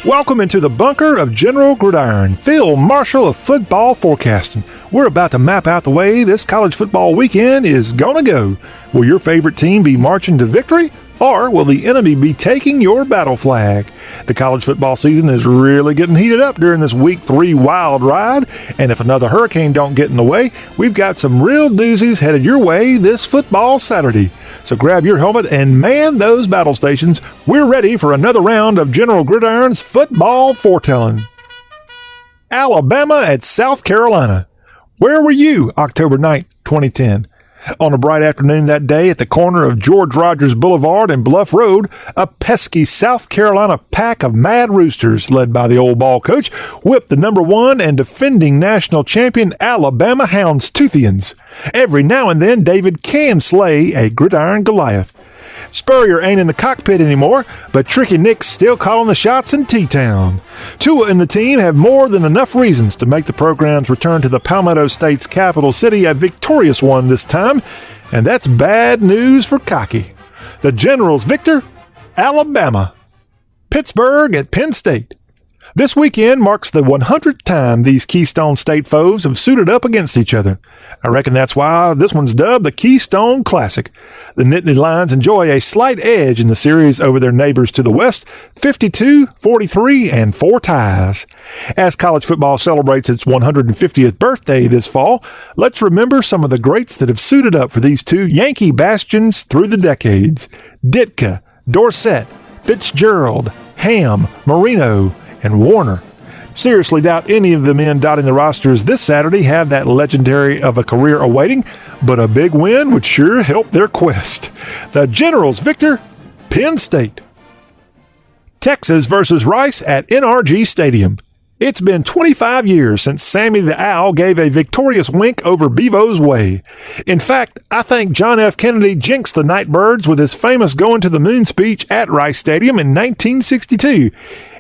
Welcome into the bunker of General Gridiron, Field Marshal of football forecasting. We're about to map out the way this college football weekend is gonna go. Will your favorite team be marching to victory, or will the enemy be taking your battle flag? The college football season is really getting heated up during this Week 3 wild ride, and if another hurricane don't get in the way, we've got some real doozies headed your way this football Saturday. So grab your helmet and man those battle stations. We're ready for another round of General Gridiron's football foretelling. Alabama at South Carolina. Where were you October 9th, 2010? On a bright afternoon that day at the corner of George Rogers Boulevard and Bluff Road, a pesky South Carolina pack of mad roosters, led by the old ball coach, whipped the number 1 and defending national champion Alabama Houndstoothians. Every now and then, David can slay a gridiron Goliath. Spurrier ain't in the cockpit anymore, but Tricky Nick's still calling the shots in T-Town. Tua and the team have more than enough reasons to make the program's return to the Palmetto State's capital city a victorious one this time, and that's bad news for Cocky. The Generals victor, Alabama. Pittsburgh at Penn State. This weekend marks the 100th time these Keystone State foes have suited up against each other. I reckon that's why this one's dubbed the Keystone Classic. The Nittany Lions enjoy a slight edge in the series over their neighbors to the west, 52, 43, and 4 ties. As college football celebrates its 150th birthday this fall, let's remember some of the greats that have suited up for these two Yankee bastions through the decades. Ditka, Dorsett, Fitzgerald, Ham, Marino, and Warner. Seriously doubt any of the men dotting the rosters this Saturday have that legendary of a career awaiting, but a big win would sure help their quest. The Generals victor, Penn State. Texas versus Rice at NRG Stadium. It's been 25 years since Sammy the Owl gave a victorious wink over Bevo's way. In fact, I think John F. Kennedy jinxed the Nightbirds with his famous going to the moon speech at Rice Stadium in 1962.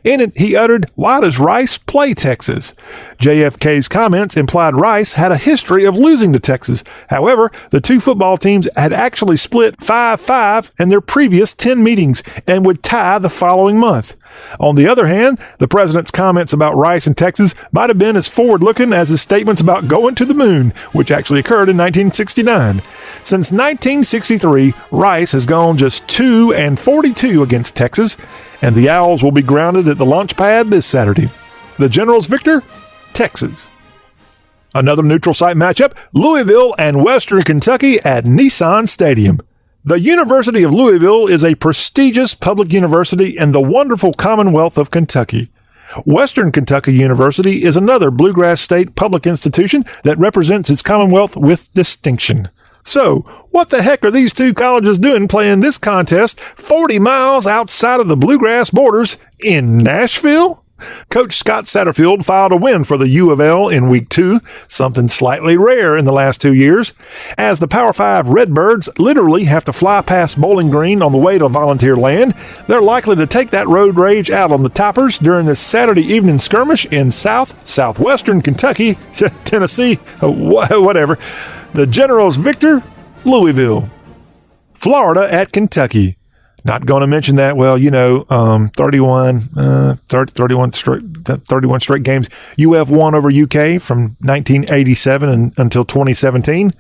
In it, he uttered, "Why does Rice play Texas?" JFK's comments implied Rice had a history of losing to Texas. However, the two football teams had actually split 5-5 in their previous 10 meetings and would tie the following month. On the other hand, the president's comments about Rice and Texas might have been as forward-looking as his statements about going to the moon, which actually occurred in 1969. Since 1963, Rice has gone just 2-42 against Texas, and the Owls will be grounded at the launch pad this Saturday. The Generals victor, Texas. Another neutral site matchup, Louisville and Western Kentucky at Nissan Stadium. The University of Louisville is a prestigious public university in the wonderful Commonwealth of Kentucky. Western Kentucky University is another Bluegrass State public institution that represents its Commonwealth with distinction. So, what the heck are these two colleges doing playing this contest 40 miles outside of the Bluegrass borders in Nashville? Coach Scott Satterfield filed a win for the U of L in Week 2, something slightly rare in the last 2 years, as the Power 5 Redbirds literally have to fly past Bowling Green on the way to Volunteer Land. They're likely to take that road rage out on the Toppers during this Saturday evening skirmish in southwestern Kentucky, Tennessee, whatever. The Generals victor, Louisville. Florida at Kentucky. Not going to mention that, 31 straight games UF won over UK from 1987 until 2017.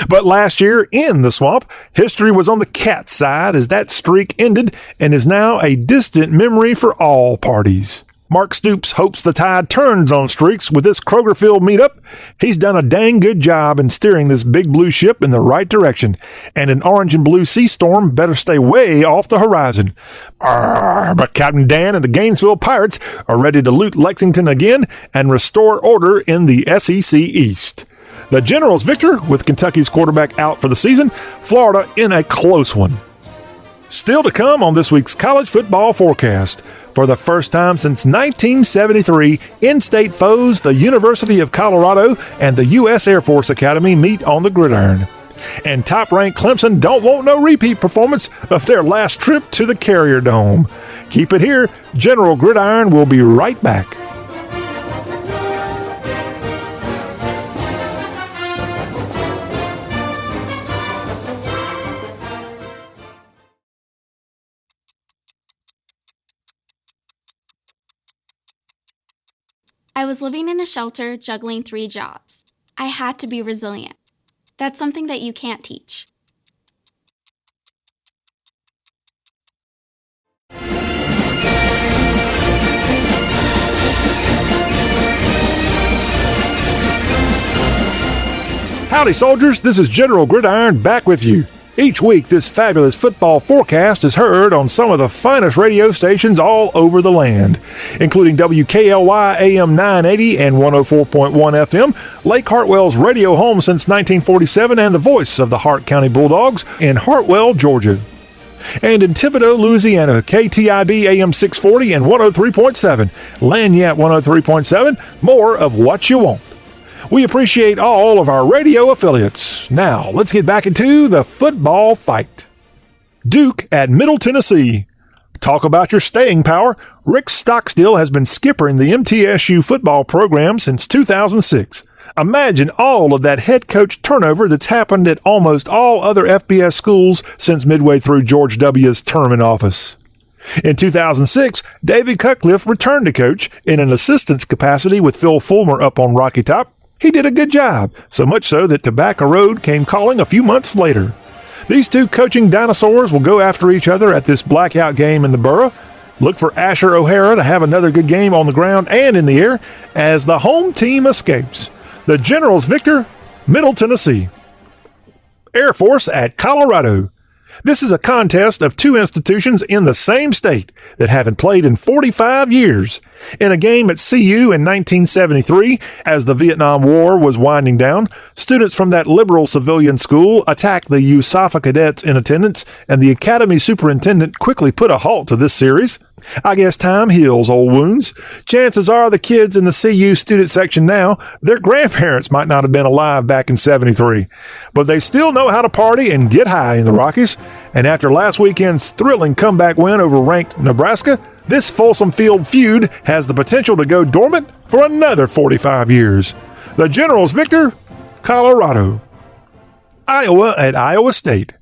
But last year in the swamp, history was on the Cat side as that streak ended and is now a distant memory for all parties. Mark Stoops hopes the tide turns on streaks with this Kroger-Field meetup. He's done a dang good job in steering this big blue ship in the right direction, and an orange and blue sea storm better stay way off the horizon. But Captain Dan and the Gainesville Pirates are ready to loot Lexington again and restore order in the SEC East. The Generals victor, with Kentucky's quarterback out for the season, Florida in a close one. Still to come on this week's college football forecast. For the first time since 1973, in-state foes, the University of Colorado and the U.S. Air Force Academy meet on the gridiron. And top-ranked Clemson don't want no repeat performance of their last trip to the Carrier Dome. Keep it here. General Gridiron will be right back. I was living in a shelter, juggling 3 jobs. I had to be resilient. That's something that you can't teach. Howdy, soldiers. This is General Gridiron back with you. Each week, this fabulous football forecast is heard on some of the finest radio stations all over the land, including WKLY AM 980 and 104.1 FM, Lake Hartwell's radio home since 1947 and the voice of the Hart County Bulldogs in Hartwell, Georgia. And in Thibodaux, Louisiana, KTIB AM 640 and 103.7, Lagniappe 103.7, more of what you want. We appreciate all of our radio affiliates. Now, let's get back into the football fight. Duke at Middle Tennessee. Talk about your staying power. Rick Stockstill has been skippering the MTSU football program since 2006. Imagine all of that head coach turnover that's happened at almost all other FBS schools since midway through George W.'s term in office. In 2006, David Cutcliffe returned to coach in an assistant's capacity with Phil Fulmer up on Rocky Top. He did a good job, so much so that Tobacco Road came calling a few months later. These two coaching dinosaurs will go after each other at this blackout game in the borough. Look for Asher O'Hara to have another good game on the ground and in the air as the home team escapes. The Generals victor, Middle Tennessee. Air Force at Colorado. This is a contest of two institutions in the same state that haven't played in 45 years. In a game at CU in 1973, as the Vietnam War was winding down, students from that liberal civilian school attacked the USAFA cadets in attendance, and the academy superintendent quickly put a halt to this series. I guess time heals old wounds. Chances are the kids in the CU student section now, their grandparents might not have been alive back in 73, but they still know how to party and get high in the Rockies. And after last weekend's thrilling comeback win over ranked Nebraska, this Folsom Field feud has the potential to go dormant for another 45 years. The Generals victor, Colorado. Iowa at Iowa State.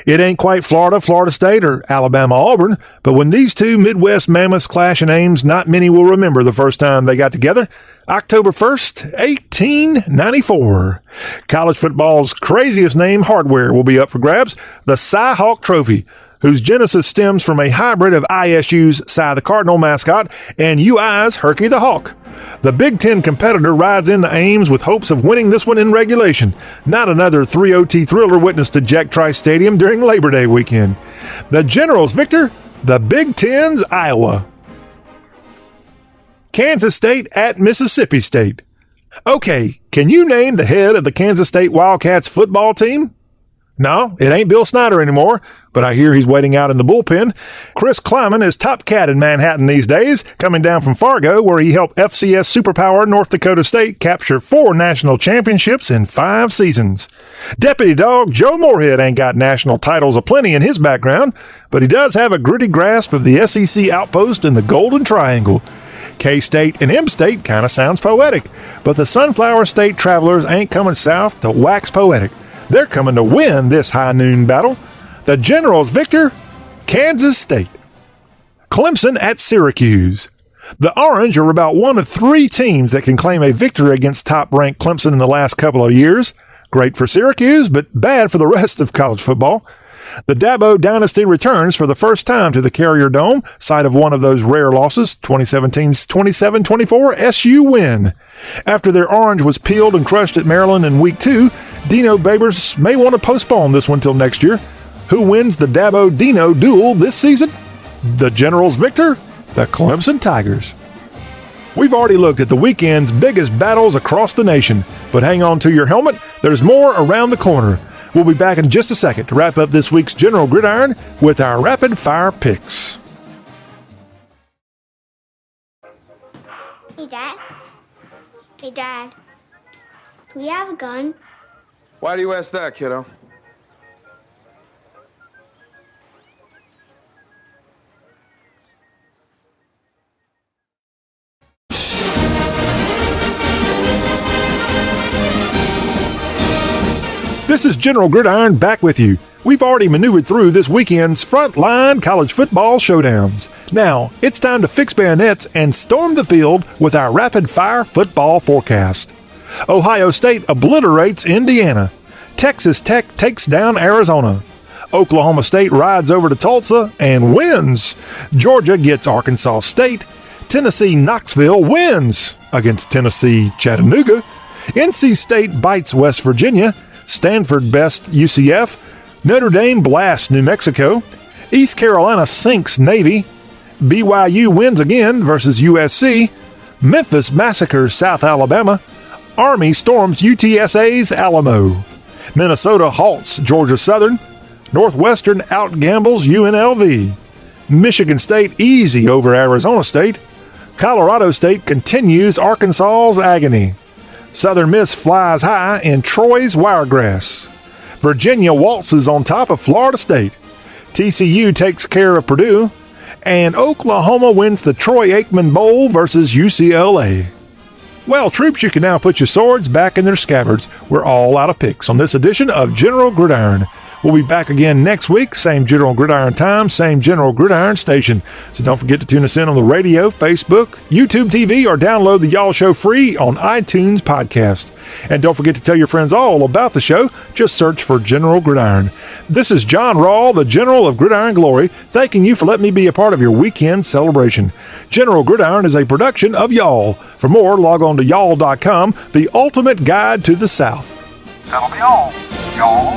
It ain't quite Florida State, or Alabama Auburn, but when these two Midwest mammoths clash in names, not many will remember the first time they got together. October 1st, 1894. College football's craziest name hardware will be up for grabs, the Cy-Hawk Trophy, whose genesis stems from a hybrid of ISU's Cy the Cardinal mascot and UI's Herky the Hawk. The Big Ten competitor rides into Ames with hopes of winning this one in regulation. Not another 3 OT thriller witnessed at Jack Trice Stadium during Labor Day weekend. The Generals victor, the Big Ten's Iowa. Kansas State at Mississippi State. Okay, can you name the head of the Kansas State Wildcats football team? No, it ain't Bill Snyder anymore, but I hear he's waiting out in the bullpen. Chris Kleiman is top cat in Manhattan these days, coming down from Fargo, where he helped FCS superpower North Dakota State capture 4 national championships in 5 seasons. Deputy Dog Joe Moorhead ain't got national titles aplenty in his background, but he does have a gritty grasp of the SEC outpost in the Golden Triangle. K-State and M-State kind of sounds poetic, but the Sunflower State Travelers ain't coming south to wax poetic. They're coming to win this high noon battle. The Generals victor, Kansas State. Clemson at Syracuse. The Orange are about one of 3 teams that can claim a victory against top-ranked Clemson in the last couple of years. Great for Syracuse, but bad for the rest of college football. The Dabo dynasty returns for the first time to the Carrier Dome, site of one of those rare losses, 2017's 27-24 SU win. After their orange was peeled and crushed at Maryland in Week 2, Dino Babers may want to postpone this one till next year. Who wins the Dabo-Dino duel this season? The Generals victor, the Clemson Tigers. We've already looked at the weekend's biggest battles across the nation, but hang on to your helmet, there's more around the corner. We'll be back in just a second to wrap up this week's General Gridiron with our rapid-fire picks. Hey, Dad. Hey, Dad. Do we have a gun? Why do you ask that, kiddo? This is General Gridiron back with you. We've already maneuvered through this weekend's frontline college football showdowns. Now, it's time to fix bayonets and storm the field with our rapid-fire football forecast. Ohio State obliterates Indiana. Texas Tech takes down Arizona. Oklahoma State rides over to Tulsa and wins. Georgia gets Arkansas State. Tennessee Knoxville wins against Tennessee Chattanooga. NC State bites West Virginia. Stanford bests UCF. Notre Dame blasts New Mexico. East Carolina sinks Navy. BYU wins again versus USC. Memphis massacres South Alabama. Army storms UTSA's Alamo. Minnesota halts Georgia Southern. Northwestern outgambles UNLV. Michigan State easy over Arizona State. Colorado State continues Arkansas's agony. Southern Miss flies high in Troy's Wiregrass. Virginia waltzes on top of Florida State. TCU takes care of Purdue. And Oklahoma wins the Troy Aikman Bowl versus UCLA. Well, troops, you can now put your swords back in their scabbards. We're all out of picks on this edition of General Gridiron. We'll be back again next week, same General Gridiron time, same General Gridiron station. So don't forget to tune us in on the radio, Facebook, YouTube TV, or download the Y'all Show free on iTunes Podcast. And don't forget to tell your friends all about the show. Just search for General Gridiron. This is John Rawl, the General of Gridiron Glory, thanking you for letting me be a part of your weekend celebration. General Gridiron is a production of Y'all. For more, log on to y'all.com, the ultimate guide to the South. That'll be all, y'all.